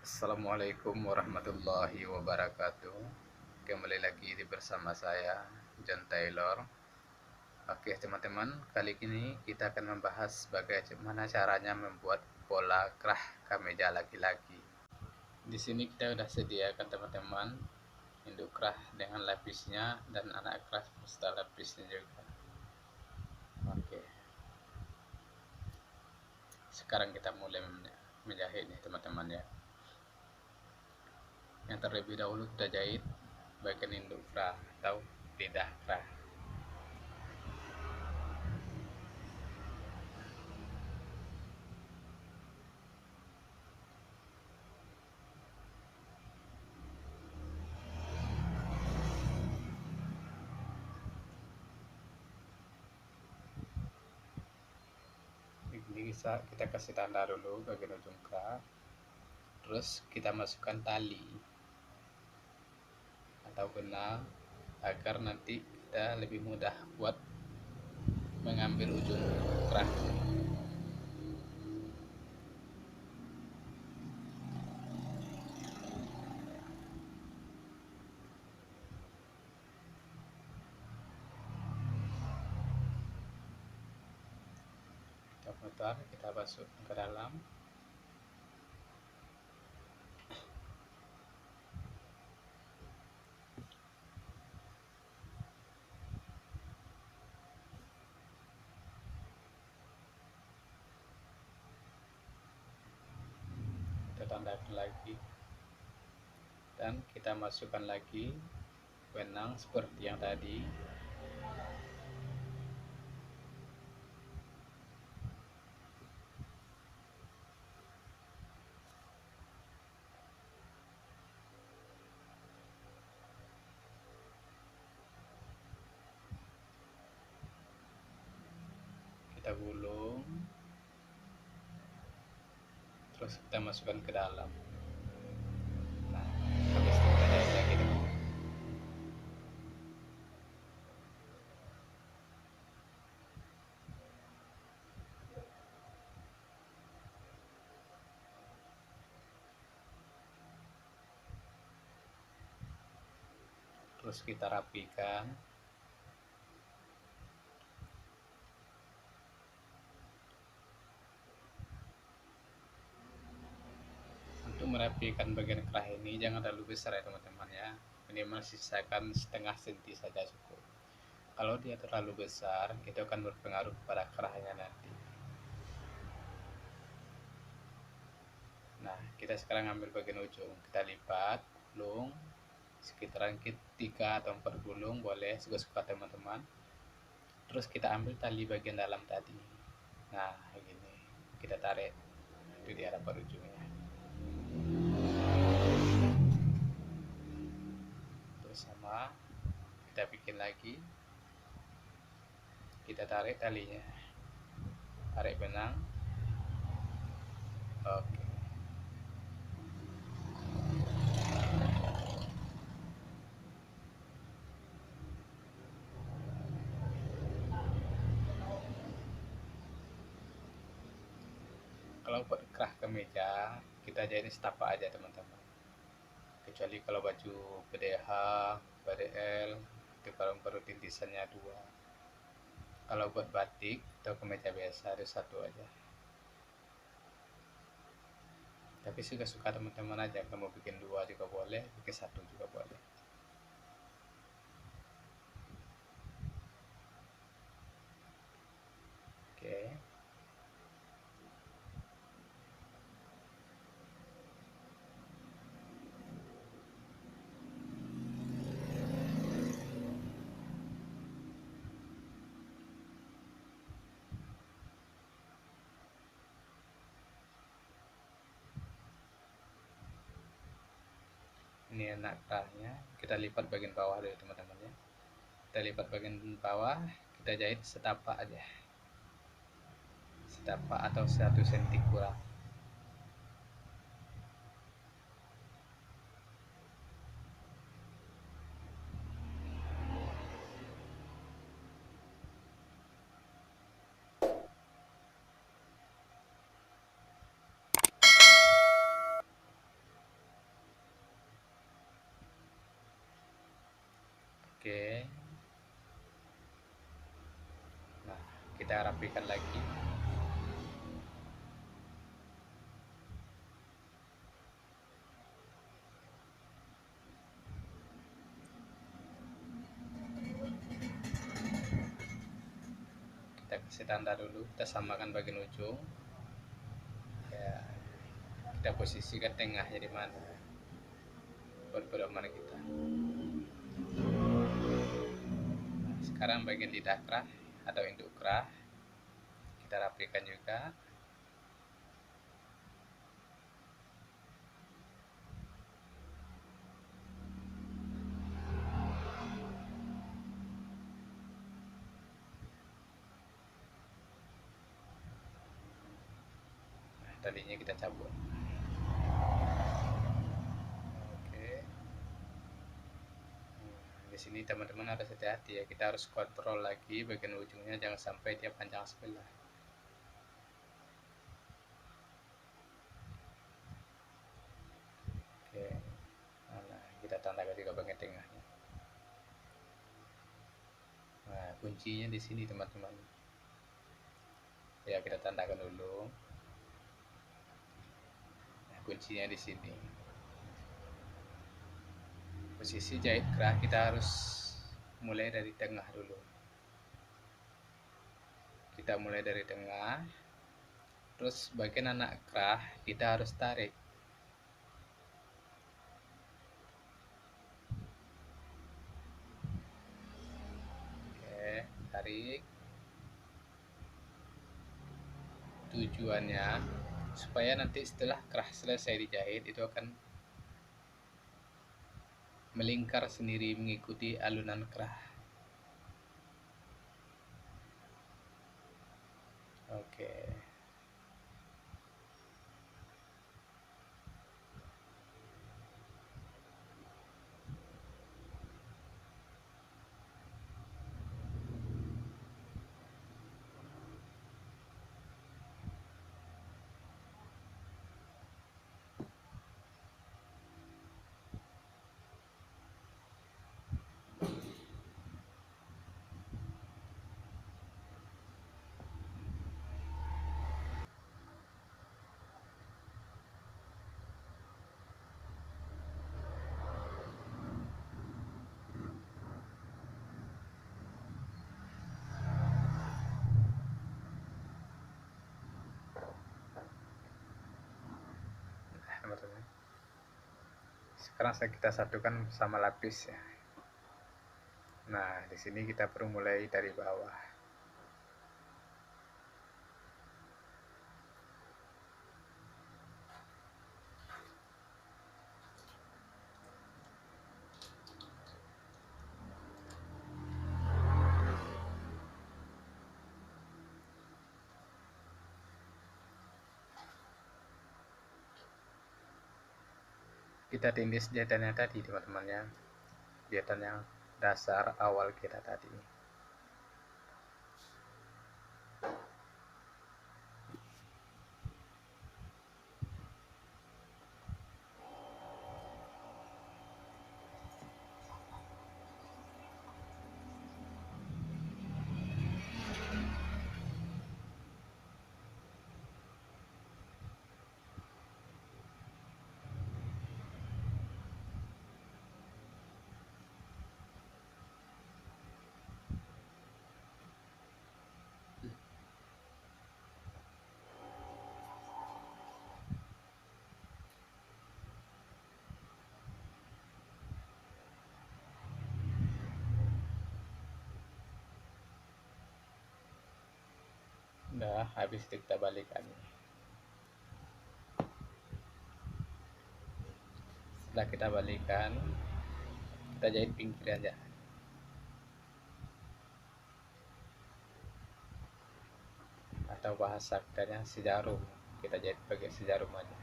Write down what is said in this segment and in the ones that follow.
Assalamualaikum warahmatullahi wabarakatuh. Kembali lagi bersama saya John Taylor. Oke teman-teman, kali ini kita akan membahas bagaimana caranya membuat pola kerah kemeja laki-laki. Di sini kita sudah sediakan teman-teman induk kerah dengan lapisnya dan anak kerah serta lapisnya juga. Oke. Sekarang kita mulai menjahit nih teman-teman ya. Yang terlebih dahulu kita jahit bagian induk kerah atau lidah kerah. Ini bisa kita kasih tanda dulu bagian ujung kerah, terus kita masukkan tali atau benang agar nanti kita lebih mudah buat mengambil ujung kerah. Kita putar, kita masuk ke dalam. Kita tandakan lagi dan kita masukkan lagi benang seperti yang tadi. Kita gulung, terus kita masukkan ke dalam. Nah, habis itu kita jahit lagi teman. Terus kita rapikan. Untuk merapikan bagian kerah ini jangan terlalu besar ya teman-teman ya, minimal sisakan setengah senti saja cukup. Kalau dia terlalu besar itu akan berpengaruh pada kerahnya nanti. Nah, kita sekarang ambil bagian ujung, kita lipat, gulung sekitaran 3 atau 4 gulung, boleh suka-suka teman-teman. Terus kita ambil tali bagian dalam tadi. Nah, begini. Kita tarik. Itu dia dapat ujungnya. Terus sama, kita bikin lagi. Kita tarik talinya. Tarik benang. Oke. Kalau buat kerah kemeja, kita jahit setapak aja teman-teman. Kecuali kalau baju PDH, PDL, itu perlu tintisannya 2. Kalau buat batik atau kemeja biasa ada 1 aja. Tapi suka-suka teman-teman aja, kamu bikin 2 juga boleh, bikin 1 juga boleh. Oke. Ini anak kerahnya, kita lipat bagian bawah dulu teman-teman ya. Kita lipat bagian bawah, kita jahit setapak aja, setapak atau 1 senti kurang. Oke, nah kita rapikan lagi. Kita kasih tanda dulu, kita samakan bagian ujung ya, kita posisikan tengahnya di mana pedoman kita. Nah, sekarang bagian lidah kerah atau induk kerah kita rapikan juga. Nah, talinya kita cabut. Oke. Di sini teman-teman harus hati-hati ya, kita harus kontrol lagi bagian ujungnya, jangan sampai dia panjang sebelah. Oke, nah kita tandai juga bagian tengahnya. Nah, kuncinya di sini teman-teman ya, kita tandakan dulu. Nah, kuncinya di sini. Posisi jahit kerah kita harus mulai dari tengah dulu. Kita mulai dari tengah, terus bagian anak kerah kita harus tarik. Oke, tarik. Tujuannya supaya nanti setelah kerah selesai dijahit itu akan melingkar sendiri mengikuti alunan kerah. Oke. Teman-teman, sekarang kita satukan sama lapis ya. Nah, di sini kita perlu mulai dari bawah. Kita tindis jahitannya tadi teman-teman ya, jahitan yang dasar awal kita tadi. Udah, habis itu kita balikan. Setelah kita balikan, kita jahit pinggir aja. Atau bahasa kitanya sejarum, kita jahit pakai sejarum aja.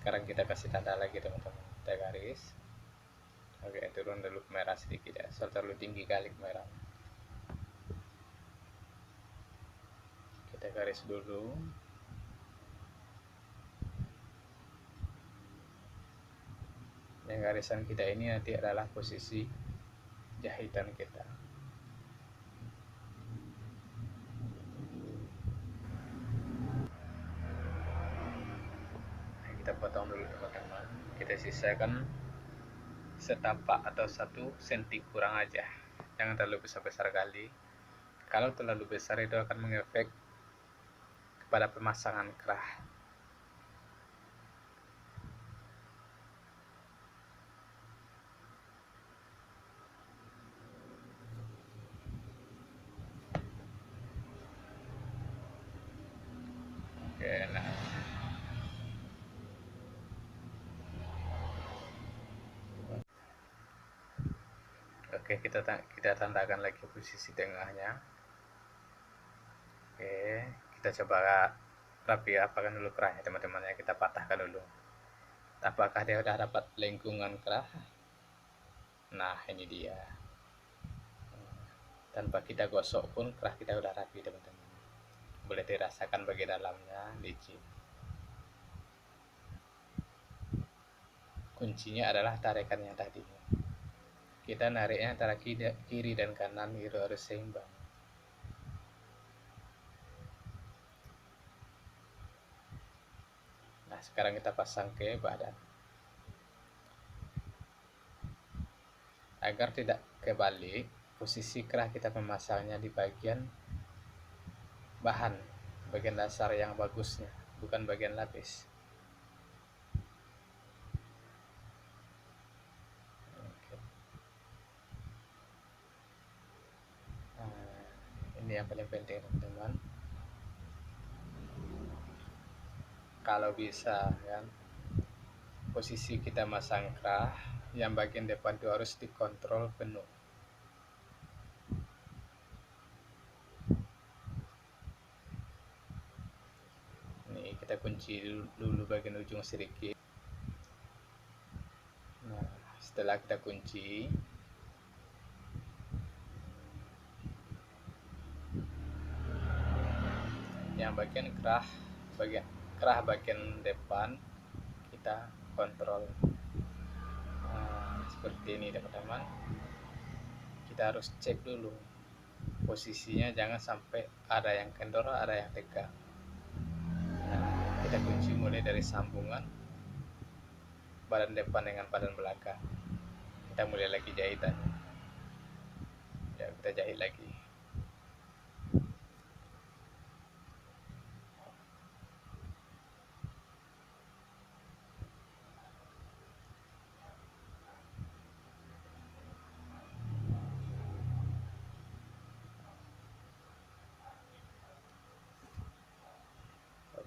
Sekarang kita kasih tanda lagi teman-teman, kita garis. Oke, turun dulu ke merah sedikit ya, soal terlalu tinggi kali ke merah. Kita garis dulu. Yang garisan kita ini nanti adalah posisi jahitan kita. Kita potong dulu teman-teman. Kita sisakan setapak atau 1 senti kurang aja. Jangan terlalu besar-besar kali. Kalau terlalu besar itu akan mengefek kepada pemasangan kerah. Oke, nah. Oke, kita tandakan lagi posisi tengahnya. Oke, kita coba rapi apakan dulu kerahnya teman-teman ya, kita patahkan dulu. Apakah dia udah dapat lengkungan kerah? Nah, ini dia. Tanpa kita gosok pun kerah kita udah rapi teman-teman. Boleh dirasakan bagian dalamnya licin. Kuncinya adalah tarikannya tadi. Kita nariknya antara kiri dan kanan itu harus seimbang. Nah, sekarang kita pasang ke badan. Agar tidak kebalik, posisi kerah kita memasangnya di bagian bahan, bagian dasar yang bagusnya, bukan bagian lapis. Ini yang paling penting teman-teman. Kalau bisa kan, posisi kita masang kerah yang bagian depan itu harus dikontrol penuh. Ini kita kunci dulu bagian ujung sedikit. Nah, setelah kita kunci, yang bagian kerah bagian depan kita kontrol. Nah, seperti ini teman-teman. Kita harus cek dulu posisinya, jangan sampai ada yang kendor, ada yang tegak. Nah, kita kunci mulai dari sambungan badan depan dengan badan belakang. Kita mulai lagi jahitan. Ya, kita jahit lagi.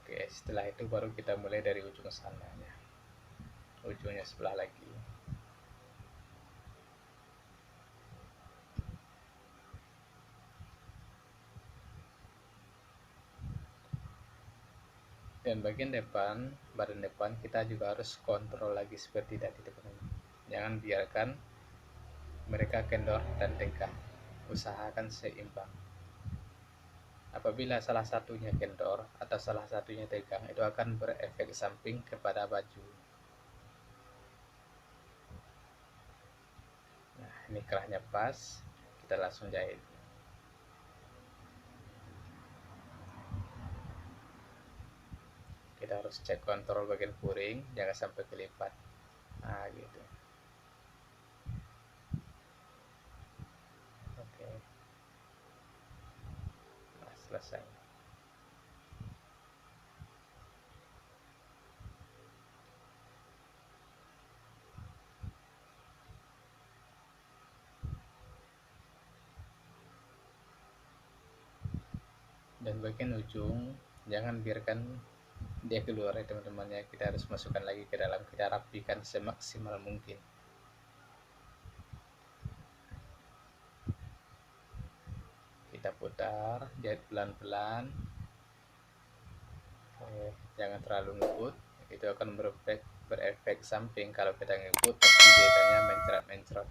Oke, setelah itu baru kita mulai dari ujung sananya, ujungnya sebelah lagi. Dan bagian depan, badan depan kita juga harus kontrol lagi seperti tadi teman-teman. Jangan biarkan mereka kendor dan tegak. Usahakan seimbang. Apabila salah satunya kendor atau salah satunya tegang, itu akan berefek samping kepada baju. Nah, ini kerahnya pas, kita langsung jahit. Kita harus cek kontrol bagian puring, jangan sampai kelipat. Nah, gitu. Oke. Nah, selesai. Dan bagian ujung jangan biarkan dia keluar ya teman-teman ya, kita harus masukkan lagi ke dalam, kita rapikan semaksimal mungkin. Kita putar, jahit pelan-pelan. Jangan terlalu ngebut, itu akan berefek samping. Kalau kita ngikut pasti jahitannya mencret-mencret.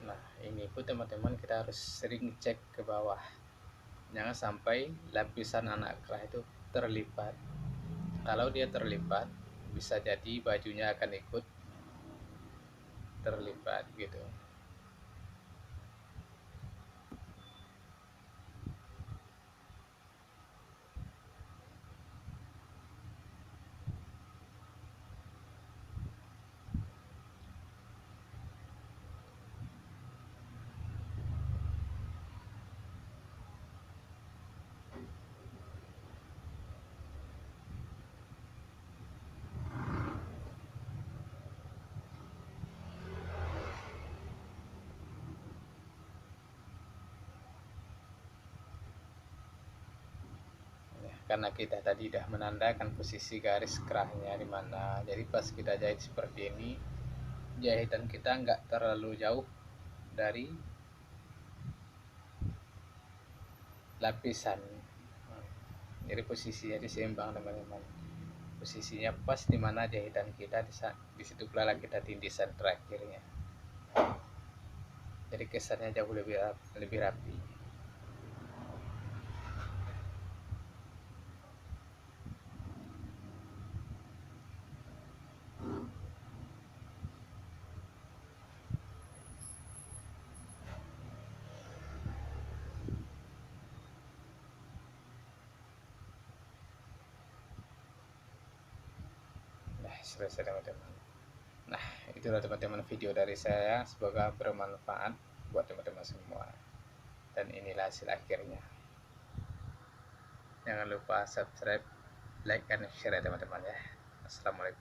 Nah, ini pun teman-teman kita harus sering cek ke bawah, jangan sampai lapisan anak kerah itu terlipat. Kalau dia terlipat, bisa jadi bajunya akan ikut terlipat gitu. Karena kita tadi sudah menandakan posisi garis kerahnya di mana, jadi pas kita jahit seperti ini, jahitan kita nggak terlalu jauh dari lapisan. Jadi posisinya diseimbang teman-teman, posisinya pas di mana jahitan kita, di situ pula kita tindisan terakhirnya, jadi kesannya jauh lebih rapi. Nah, selesai teman-teman. Nah, itulah teman-teman video dari saya, semoga bermanfaat buat teman-teman semua. Dan inilah hasil akhirnya. Jangan lupa subscribe, like, dan share ya teman-teman ya. Assalamualaikum.